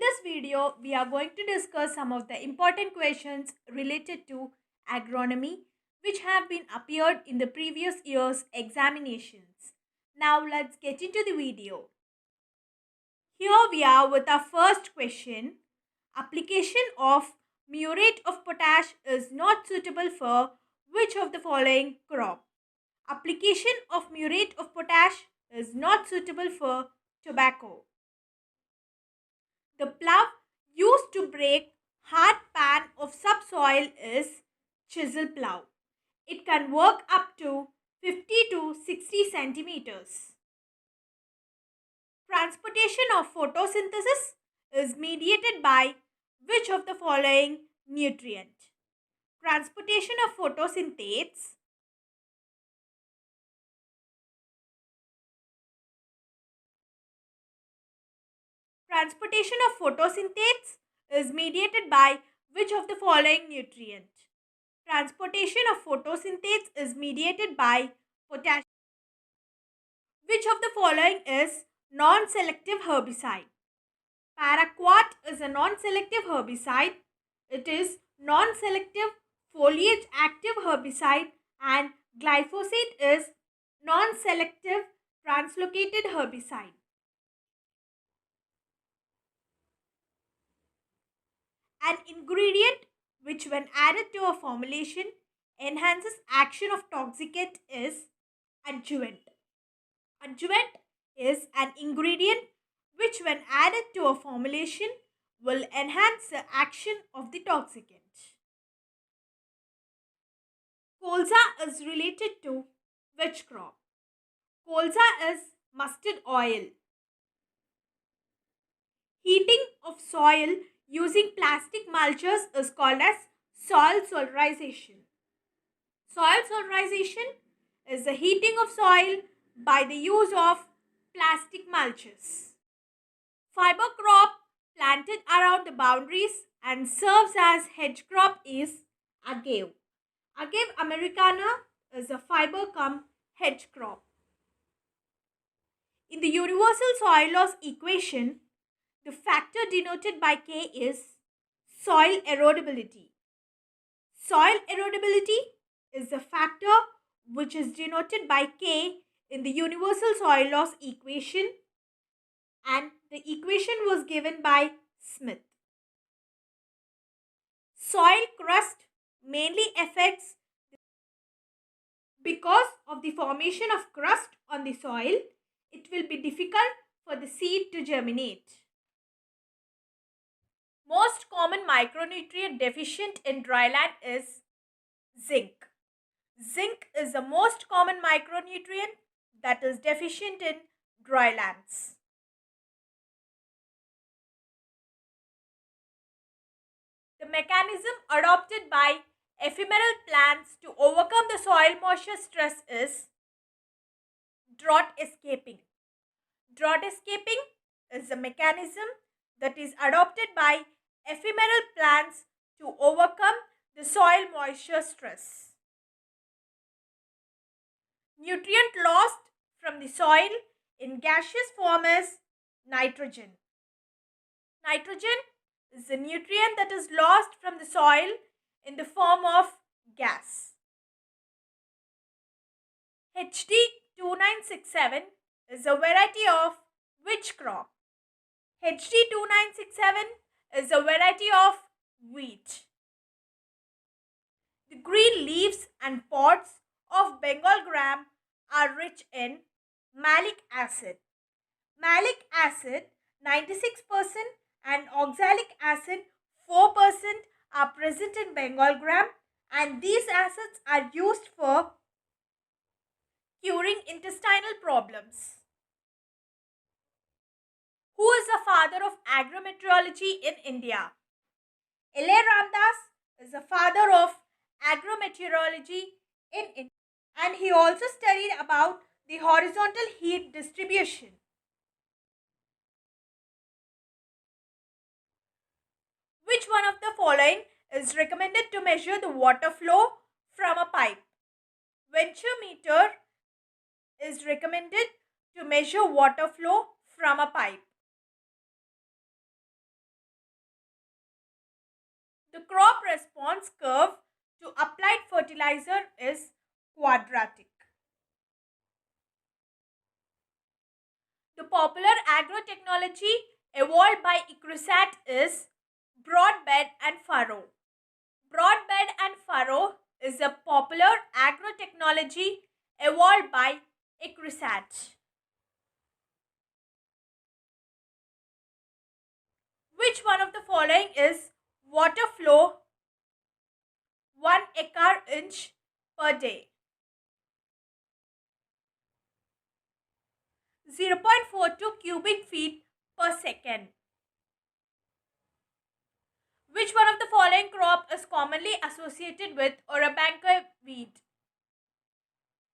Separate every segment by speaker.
Speaker 1: this video, we are going to discuss some of the important questions related to agronomy which have been appeared in the previous year's examinations. Now let's get into the video. Here we are with our first question. Application of muriate of potash is not suitable for which of the following crop? Application of muriate of potash is not suitable for tobacco. The plough used to break hard pan of subsoil is chisel plough. It can work up to 50 to 60 centimeters. Transportation of photosynthesis is mediated by which of the following nutrient? Transportation of photosynthase is mediated by which of the following nutrient? Transportation of photosynthase is mediated by potassium. Which of the following is non-selective herbicide? Paraquat is a non-selective herbicide. It is non-selective foliage active herbicide, and glyphosate is non-selective translocated herbicide. An ingredient which when added to a formulation enhances action of toxicant is adjuvant. Adjuvant is an ingredient which when added to a formulation will enhance the action of the toxicant. Colza is related to which crop? Colza is mustard oil. Heating of soil using plastic mulches is called as soil solarization. Soil solarization is the heating of soil by the use of plastic mulches. Fiber crop planted around the boundaries and serves as hedge crop is agave. Agave americana is a fiber cum hedge crop. In the universal soil loss equation, the factor denoted by K is soil erodibility. Soil erodibility is the factor which is denoted by K in the universal soil loss equation, and the equation was given by Smith. Soil crust mainly affects because of the formation of crust on the soil. It will be difficult for the seed to germinate. Most common micronutrient deficient in dryland is zinc. Zinc is the most common micronutrient that is deficient in drylands. The mechanism adopted by ephemeral plants to overcome the soil moisture stress is drought escaping. Drought escaping is the mechanism that is adopted by ephemeral plants to overcome the soil moisture stress. Nutrient lost from the soil in gaseous form is nitrogen. Nitrogen is the nutrient that is lost from the soil in the form of gas. HD 2967 is a variety of which crop? HD 2967 is a variety of wheat. The green leaves and pods of Bengal gram are rich in malic acid. Malic acid 96% and oxalic acid 4% are present in Bengal gram, and these acids are used for curing intestinal problems. Who is the father of agrometeorology in India? L.A. Ramdas is the father of agrometeorology in India, and he also studied about the horizontal heat distribution. Which one of the following is recommended to measure the water flow from a pipe? Ventometer is recommended to measure water flow from a pipe. The crop response curve to applied fertilizer is quadratic. The popular agrotechnology evolved by ICRISAT is broadbed and furrow. Broadbed and furrow is a popular agrotechnology evolved by ICRISAT. Which one of the following is water flow 1 acre inch per day? 0.42 cubic feet per second. Which one of the following crop is commonly associated with Arabanca weed?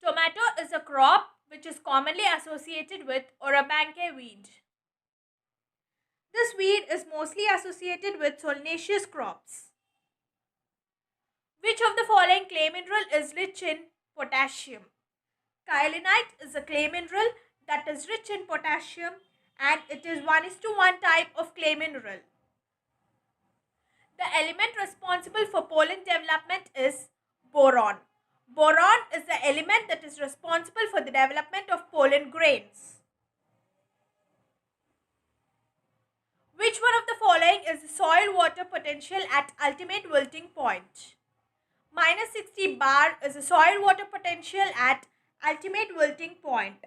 Speaker 1: Tomato is a crop which is commonly associated with Arabanca weed. This weed is mostly associated with solanaceous crops. Which of the following clay mineral is rich in potassium? Kyanite is a clay mineral that is rich in potassium and it is 1:1 type of clay mineral. The element responsible for pollen development is boron. Boron is the element that is responsible for the development of pollen grains. Which one of the following is the soil water potential at ultimate wilting point? Minus 60 bar is the soil water potential at ultimate wilting point.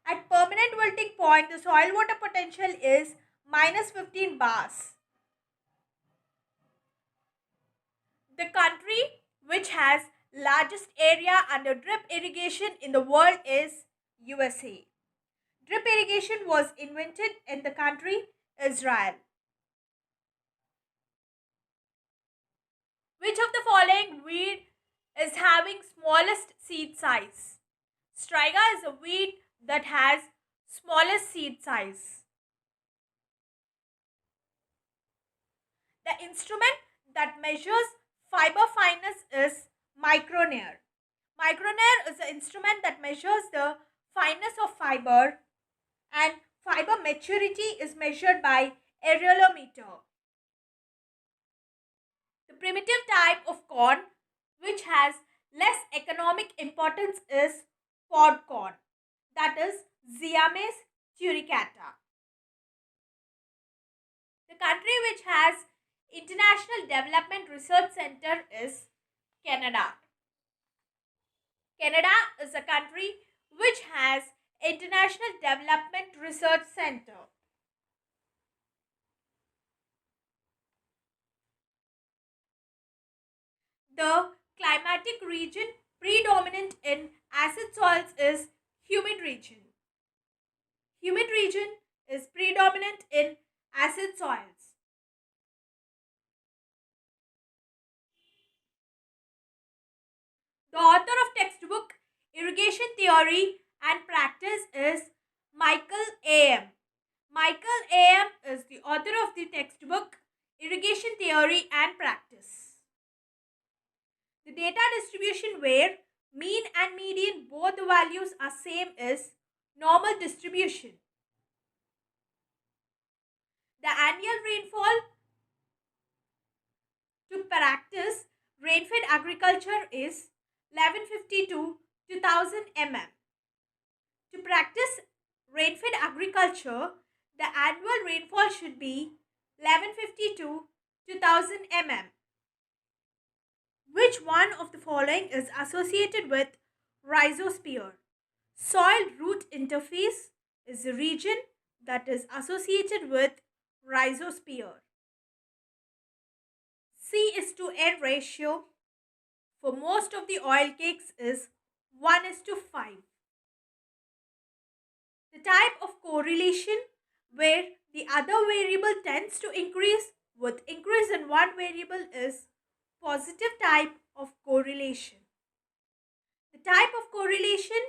Speaker 1: At permanent wilting point, the soil water potential is minus 15 bars. The country which has largest area under drip irrigation in the world is USA. Drip irrigation was invented in the country Israel. Which of the following weed is having smallest seed size? Striga is a weed that has smallest seed size. The instrument that measures fiber fineness is micronair. Micronair is the instrument that measures the fineness of fiber, and fiber maturity is measured by areolometer. The primitive type of corn which has less economic importance is pod corn, that is Ziames turricata. The country which has International Development Research Center is Canada. Canada is a country which has International Development Research Center. The climatic region predominant in acid soils is humid region. Humid region is predominant in acid soils. The author of textbook Irrigation Theory and Practice is Michael A.M. Michael A.M. is the author of the textbook Irrigation Theory and Practice. The data distribution where mean and median both the values are same is normal distribution. The annual rainfall to practice rainfed agriculture is 1150 to 2000 mm. To practice rainfed agriculture, the annual rainfall should be 1150 to 2000 mm. Which one of the following is associated with rhizosphere? Soil root interface is the region that is associated with rhizosphere. C/N ratio for most of the oil cakes is 1:5. The type of correlation where the other variable tends to increase with increase in one variable is positive type of correlation. The type of correlation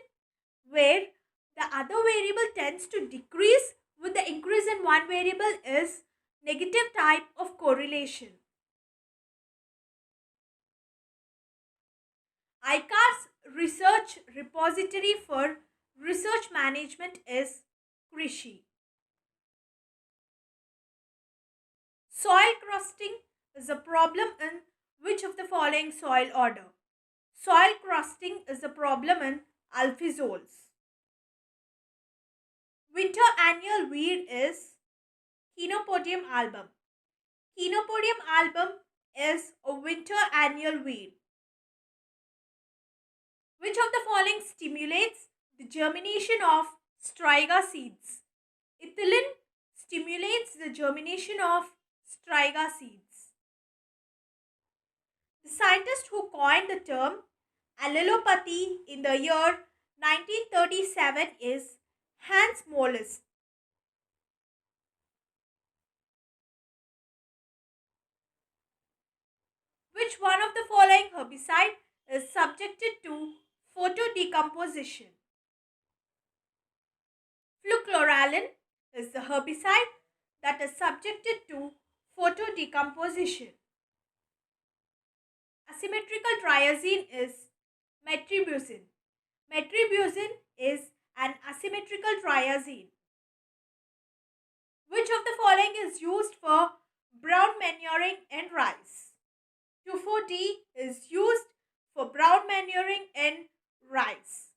Speaker 1: where the other variable tends to decrease with the increase in one variable is negative type of correlation. ICAR's research repository for research management is Krishi. Soil crusting is a problem in which of the following soil order? Soil crusting is a problem in alphizoles. Winter annual weed is Chenopodium album. Chenopodium album is a winter annual weed. Which of the following stimulates the germination of striga seeds? Ethylene stimulates the germination of striga seeds. The scientist who coined the term allelopathy in the year 1937 is Hans Mollis. Which one of the following herbicide is subjected to photodecomposition? Flucloraline is the herbicide that is subjected to photodecomposition. Asymmetrical triazine is metribuzin. Metribuzin is an asymmetrical triazine. Which of the following is used for brown manuring in rice? 2,4-D is used for brown manuring in rice.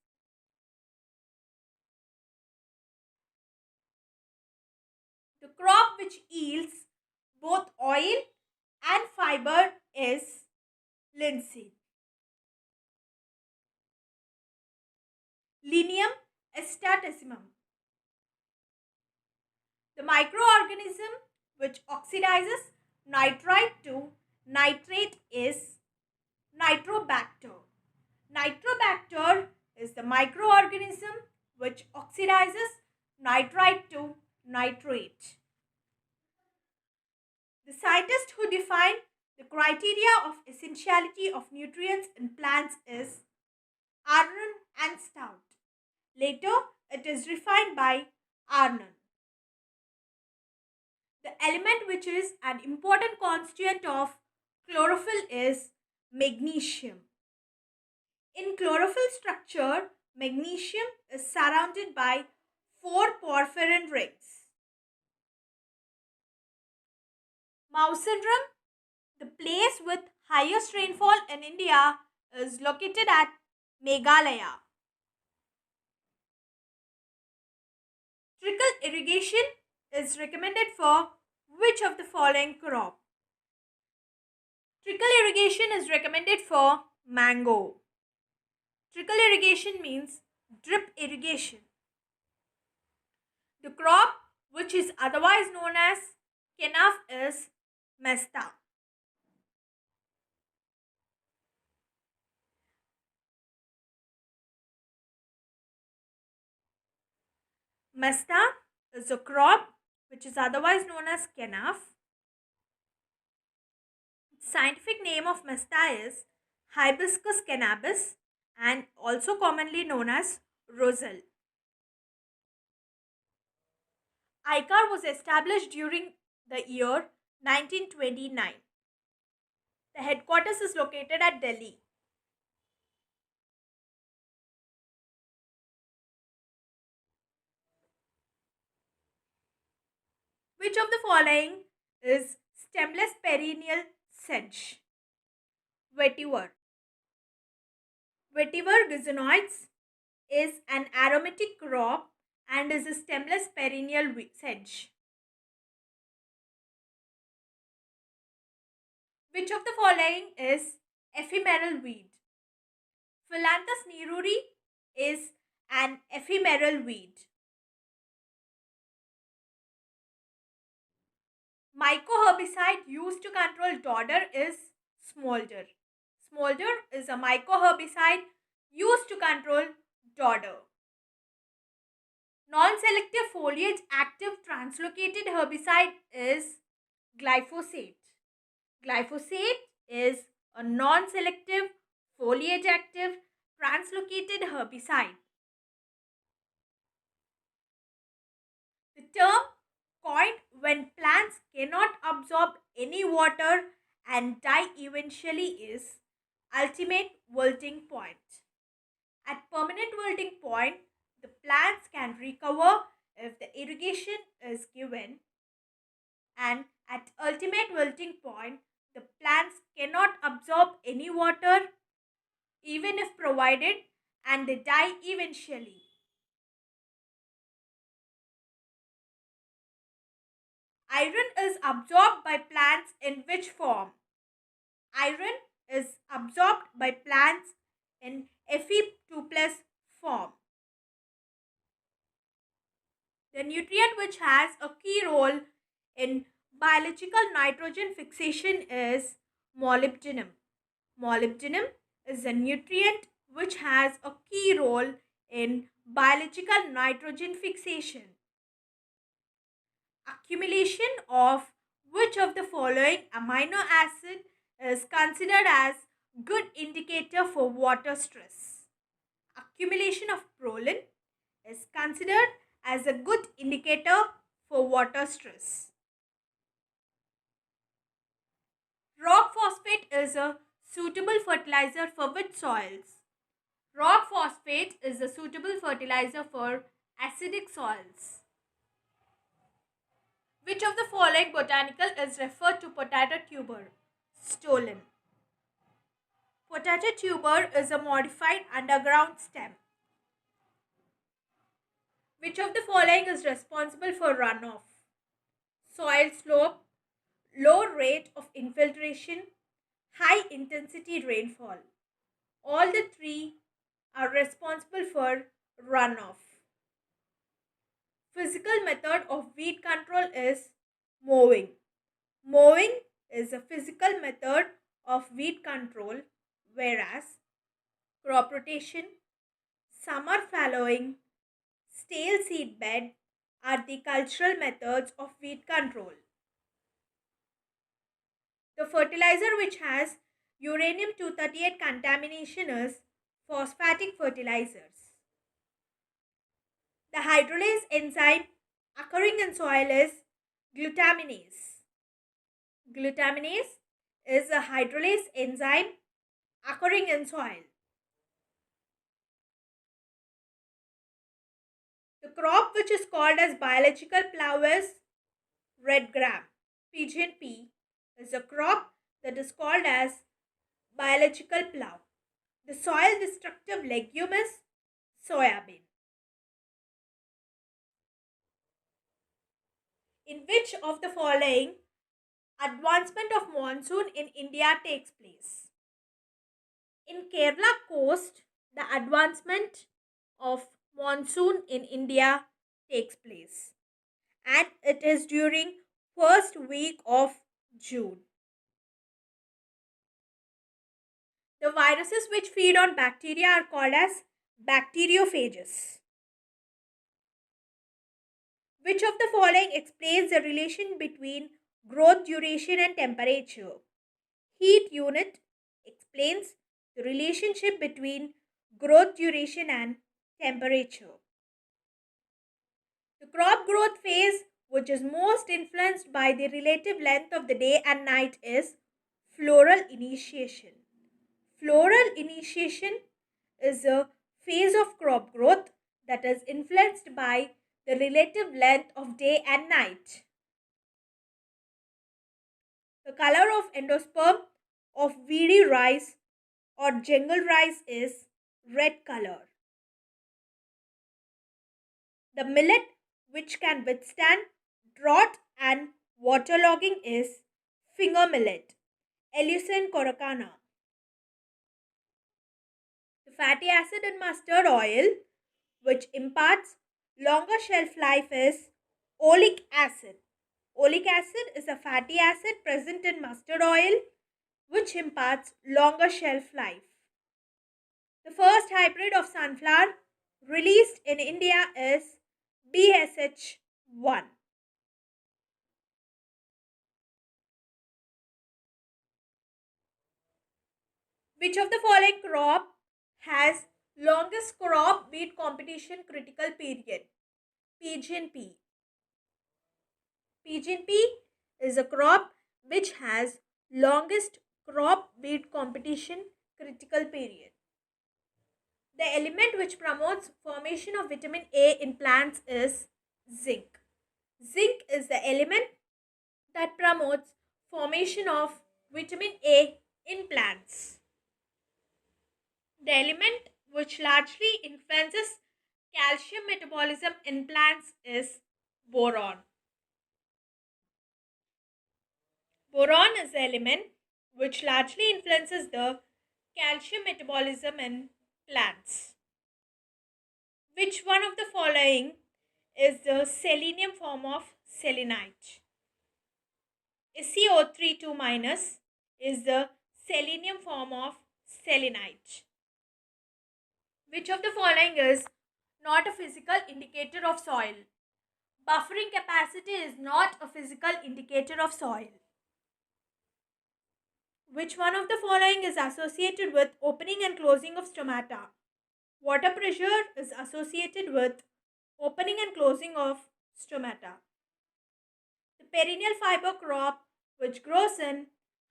Speaker 1: The crop which yields both oil and fiber is linseed. Linium astatissimum. The microorganism which oxidizes nitrite to nitrate is Nitrobacter. Nitrobacter is the microorganism which oxidizes nitrite to nitrate. The scientist who defined the criteria of essentiality of nutrients in plants is Arnon and Stout. Later, it is refined by Arnon. The element which is an important constituent of chlorophyll is magnesium. In chlorophyll structure, magnesium is surrounded by 4 porphyrin rings. Mausoleum, the place with highest rainfall in India, is located at Meghalaya. Trickle irrigation is recommended for which of the following crop? Trickle irrigation is recommended for mango. Trickle irrigation means drip irrigation. The crop which is otherwise known as kenaf is mesta. Mesta is a crop which is otherwise known as kenaf. Scientific name of mesta is Hibiscus cannabis and also commonly known as roselle. ICAR was established during the year 1929. The headquarters is located at Delhi. Which of the following is stemless perennial sedge? Vetiver. Vetiver gazanoides is an aromatic crop and is a stemless perennial sedge. Which of the following is ephemeral weed? Philanthus neruri is an ephemeral weed. Mycoherbicide used to control dodder is smolder. Smolder is a mycoherbicide used to control dodder. Non-selective foliage active translocated herbicide is glyphosate. Glyphosate is a non-selective foliage active translocated herbicide. The term coined when plants cannot absorb any water and die eventually is ultimate wilting point. At permanent wilting point, the plants can recover if the irrigation is given, and at ultimate wilting point, The plants cannot absorb any water even if provided, and they die eventually. Iron is absorbed by plants in which form? Iron is absorbed by plants in Fe2 plus form. The nutrient which has a key role in biological nitrogen fixation is molybdenum. Molybdenum is a nutrient which has a key role in biological nitrogen fixation. Accumulation of which of the following amino acid is considered as good indicator for water stress? Accumulation of proline is considered as a good indicator for water stress. Rock phosphate is a suitable fertilizer for which soils? Rock phosphate is a suitable fertilizer for acidic soils. Which of the following botanical is referred to potato tuber? Stolon. Potato tuber is a modified underground stem. Which of the following is responsible for runoff? Soil slope, low rate of infiltration, high intensity rainfall. All the three are responsible for runoff. Physical method of weed control is mowing. Mowing is a physical method of weed control, whereas crop rotation, summer fallowing, stale seed bed are the cultural methods of weed control. The fertilizer which has uranium-238 contamination is phosphatic fertilizers. The hydrolase enzyme occurring in soil is glutaminase. Glutaminase is a hydrolase enzyme occurring in soil. The crop which is called as biological plough is red gram. Pigeon pea is a crop that is called as biological plough. The soil destructive legume is soybean. In which of the following advancement of monsoon in India takes place? In Kerala coast, the advancement of monsoon in India takes place, and it is during first week of June. The viruses which feed on bacteria are called as bacteriophages. Which of the following explains the relation between growth duration and temperature? Heat unit explains the relationship between growth duration and temperature. The crop growth phase, which is most influenced by the relative length of the day and night, is floral initiation. Floral initiation is a phase of crop growth that is influenced by the relative length of day and night. The color of endosperm of weedy rice or jungle rice is red color. The millet which can withstand drought and waterlogging is finger millet, Eleusine coracana. The fatty acid in mustard oil which imparts longer shelf life is oleic acid. Oleic acid is a fatty acid present in mustard oil which imparts longer shelf life. The first hybrid of sunflower released in India is BSH1. Which of the following crop has longest crop beat competition critical period? Pigeon pea. Pigeon pea is a crop which has longest crop beat competition critical period. The element which promotes formation of vitamin A in plants is zinc. Zinc is the element that promotes formation of vitamin A in plants. The element which largely influences calcium metabolism in plants is boron. Boron is the element which largely influences the calcium metabolism in plants. Which one of the following is the selenium form of selenite? SiO3 2- is the selenium form of selenite. Which of the following is not a physical indicator of soil? Buffering capacity is not a physical indicator of soil. Which one of the following is associated with opening and closing of stomata? Water pressure is associated with opening and closing of stomata. The perennial fiber crop which grows in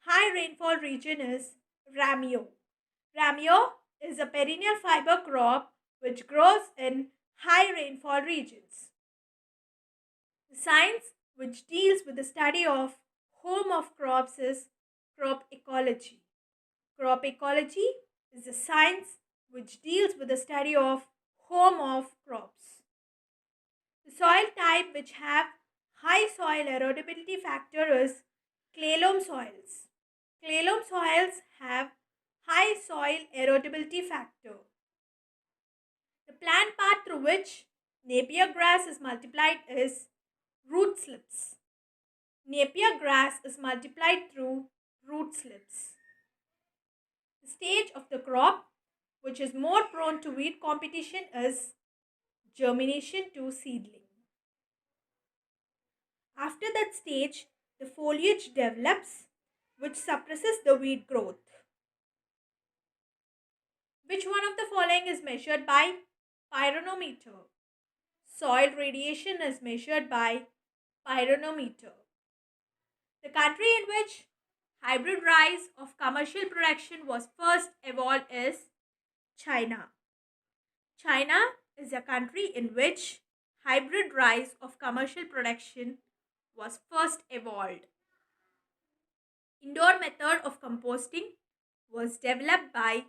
Speaker 1: high rainfall region is ramio. Ramio is a perennial fiber crop which grows in high rainfall regions. The science which deals with the study of home of crops is crop ecology. Crop ecology is the science which deals with the study of home of crops. The soil type which have high soil erodibility factor is clay loam soils. Clay loam soils have high soil erodibility factor. The plant path through which Napier grass is multiplied is root slips. Napier grass is multiplied through root slips. The stage of the crop which is more prone to weed competition is germination to seedling. After that stage, the foliage develops, which suppresses the weed growth. Which one of the following is measured by pyranometer? Soil radiation is measured by pyranometer. The country in which hybrid rice of commercial production was first evolved is China. China is a country in which hybrid rice of commercial production was first evolved. Indoor method of composting was developed by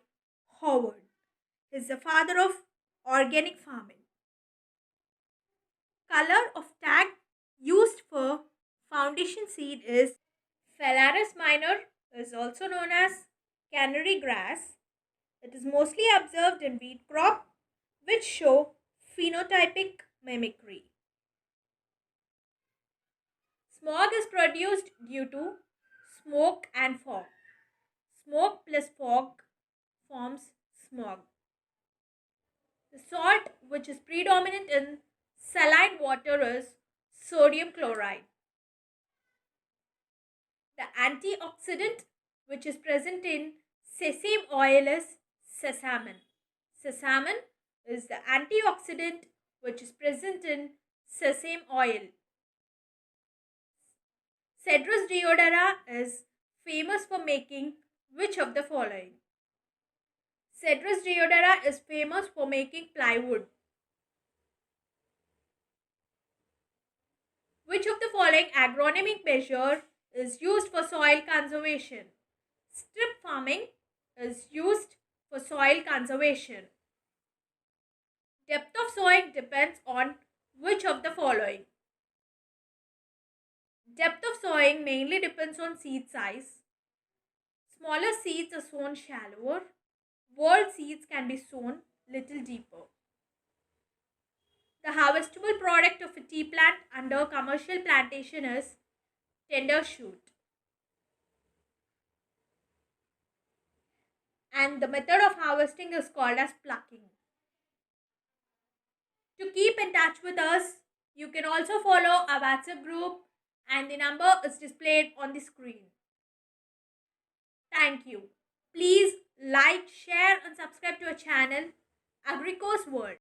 Speaker 1: Howard. He is the father of organic farming. Color of tag used for foundation seed is Phalaris minor, is also known as canary grass. It is mostly observed in wheat crop which show phenotypic mimicry. Smog is produced due to smoke and fog. Smoke plus fog forms smog. The salt which is predominant in saline water is sodium chloride. The antioxidant which is present in sesame oil is sesamin. Sesamin is the antioxidant which is present in sesame oil. Cedrus deodara is famous for making which of the following? Cedrus deodara is famous for making plywood. Which of the following agronomic measure is used for soil conservation? Strip farming is used for soil conservation. Depth of sowing depends on which of the following? Depth of sowing mainly depends on seed size. Smaller seeds are sown shallower. Walled seeds can be sown little deeper. The harvestable product of a tea plant under commercial plantation is tender shoot. And the method of harvesting is called as plucking. To keep in touch with us, you can also follow our WhatsApp group and the number is displayed on the screen. Thank you. Please like, share and subscribe to our channel, AGRICO'S World.